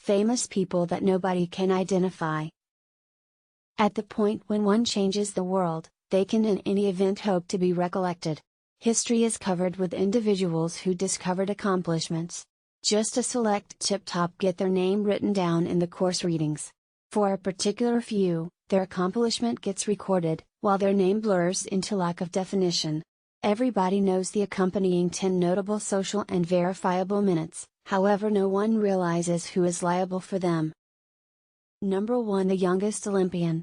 famous people that nobody can identify. At the point when one changes the world, they can in any event hope to be recollected. History is covered with individuals who discovered accomplishments. Just a select tip-top get their name written down in the course readings. For a particular few, their accomplishment gets recorded, while their name blurs into lack of definition. Everybody knows the accompanying 10 notable social and verifiable minutes, however no one realizes who is liable for them. Number 1. The youngest Olympian.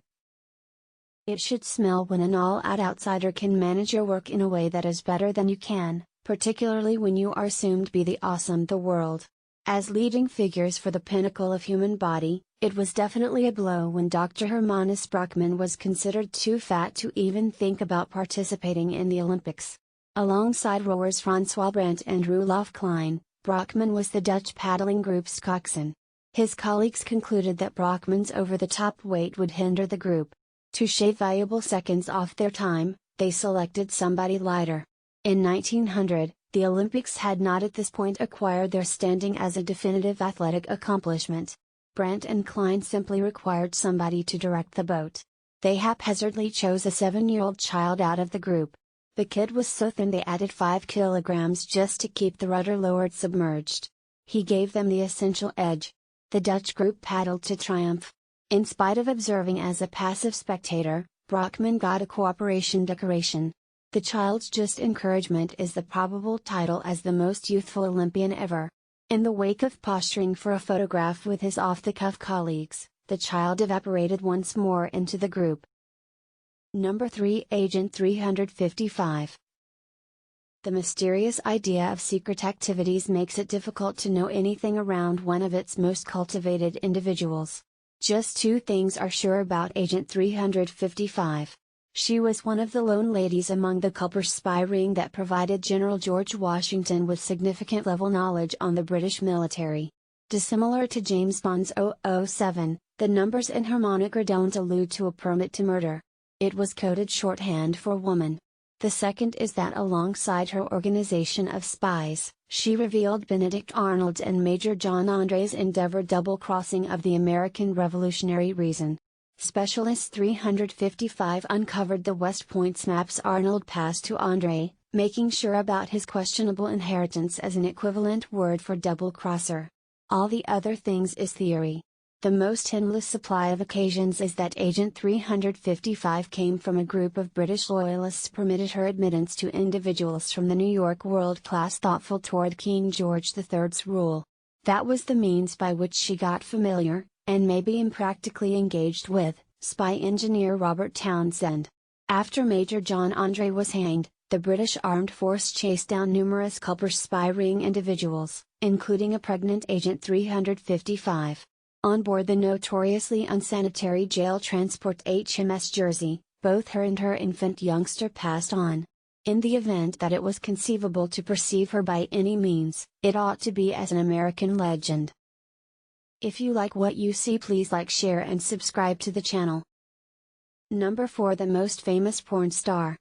It should smell when an all-out outsider can manage your work in a way that is better than you can, particularly when you are assumed to be the awesome the world. As leading figures for the pinnacle of human body, it was definitely a blow when Dr. Hermanus Brockmann was considered too fat to even think about participating in the Olympics. Alongside rowers Francois Brandt and Roelof Klein, Brockmann was the Dutch paddling group's coxswain. His colleagues concluded that Brockmann's over-the-top weight would hinder the group. To shave valuable seconds off their time, they selected somebody lighter. In 1900, the Olympics had not at this point acquired their standing as a definitive athletic accomplishment. Brandt and Klein simply required somebody to direct the boat. They haphazardly chose a 7-year-old child out of the group. The kid was so thin they added 5 kilograms just to keep the rudder lowered submerged. He gave them the essential edge. The Dutch group paddled to triumph. In spite of observing as a passive spectator, Brockmann got a cooperation decoration. The child's just encouragement is the probable title as the most youthful Olympian ever. In the wake of posturing for a photograph with his off-the-cuff colleagues, the child evaporated once more into the group. Number 3. Agent 355. The mysterious idea of secret activities makes it difficult to know anything around one of its most cultivated individuals. Just 2 things are sure about Agent 355. She was one of the lone ladies among the Culper's spy ring that provided General George Washington with significant level knowledge on the British military. Dissimilar to James Bond's 007, the numbers in her moniker don't allude to a permit to murder. It was coded shorthand for woman. The second is that alongside her organization of spies, she revealed Benedict Arnold's and Major John André's endeavored double-crossing of the American Revolutionary Reason. Specialist 355 uncovered the West Point maps Arnold passed to André, making sure about his questionable inheritance as an equivalent word for double-crosser. All the other things is theory. The most endless supply of occasions is that Agent 355 came from a group of British loyalists permitted her admittance to individuals from the New York world-class thoughtful toward King George III's rule. That was the means by which she got familiar, and maybe impractically engaged with, spy engineer Robert Townsend. After Major John André was hanged, the British Armed Force chased down numerous Culper's spy ring individuals, including a pregnant Agent 355. On board the notoriously unsanitary jail transport HMS Jersey, both her and her infant youngster passed on. In the event that it was conceivable to perceive her by any means, it ought to be as an American legend. If you like what you see, please like, share and subscribe to the channel. Number 4. The most famous porn star.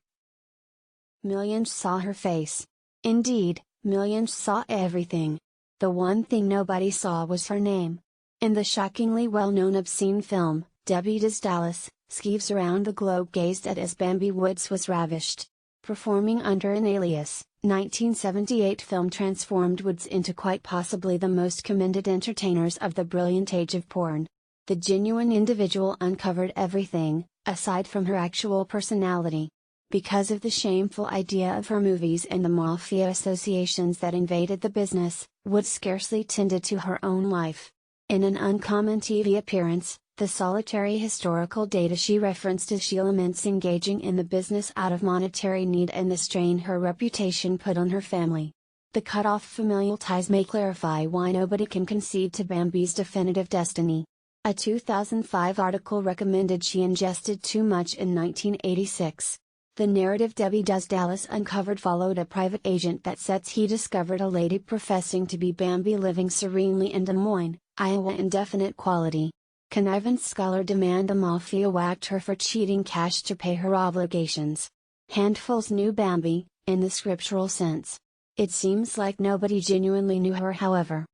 Millions saw her face. Indeed, millions saw everything. The one thing nobody saw was her name. In the shockingly well-known obscene film, Debbie Does Dallas, skieves around the globe gazed at as Bambi Woods was ravished. Performing under an alias, 1978 film transformed Woods into quite possibly the most commended entertainers of the brilliant age of porn. The genuine individual uncovered everything, aside from her actual personality. Because of the shameful idea of her movies and the mafia associations that invaded the business, Woods scarcely tended to her own life. In an uncommon TV appearance, the solitary historical data she referenced as she laments engaging in the business out of monetary need and the strain her reputation put on her family. The cut-off familial ties may clarify why nobody can concede to Bambi's definitive destiny. A 2005 article recommended she ingested too much in 1986. The narrative Debbie Does Dallas uncovered followed a private agent that says he discovered a lady professing to be Bambi living serenely in Des Moines, Iowa. Indefinite quality. Connivance scholar demand the mafia whacked her for cheating cash to pay her obligations. Handfuls knew Bambi, in the scriptural sense. It seems like nobody genuinely knew her, however.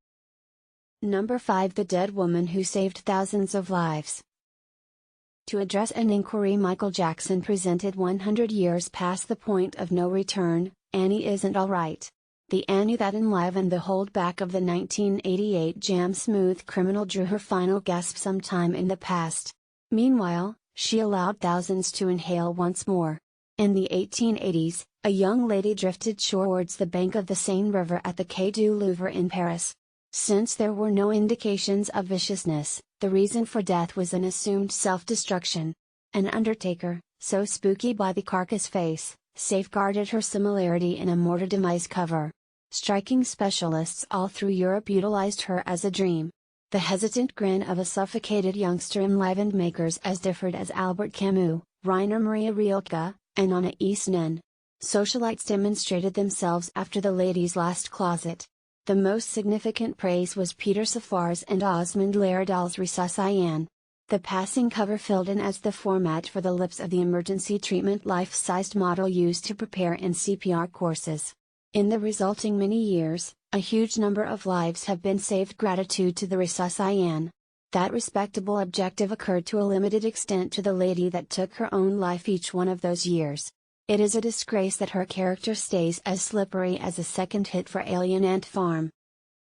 Number 5. The Dead Woman Who Saved Thousands of Lives. To address an inquiry Michael Jackson presented 100 years past the point of no return, Annie Isn't Alright. The Annie that enlivened the holdback of the 1988 Jam Smooth Criminal drew her final gasp sometime in the past. Meanwhile, she allowed thousands to inhale once more. In the 1880s, a young lady drifted shorewards the bank of the Seine River at the Quai du Louvre in Paris. Since there were no indications of viciousness, the reason for death was an assumed self-destruction. An undertaker, so spooky by the carcass face, safeguarded her similarity in a mortar-demise cover. Striking specialists all through Europe utilized her as a dream. The hesitant grin of a suffocated youngster enlivened makers as different as Albert Camus, Rainer Maria Rilke, and Anais Nin. Socialites demonstrated themselves after the lady's last closet. The most significant praise was Peter Safar's and Osmond Lardal's Resuscitation. The passing cover filled in as the format for the lips of the emergency treatment life-sized model used to prepare in CPR courses. In the resulting many years, a huge number of lives have been saved gratitude to the Resuscitation. That respectable objective occurred to a limited extent to the lady that took her own life each one of those years. It is a disgrace that her character stays as slippery as a second hit for Alien Ant Farm.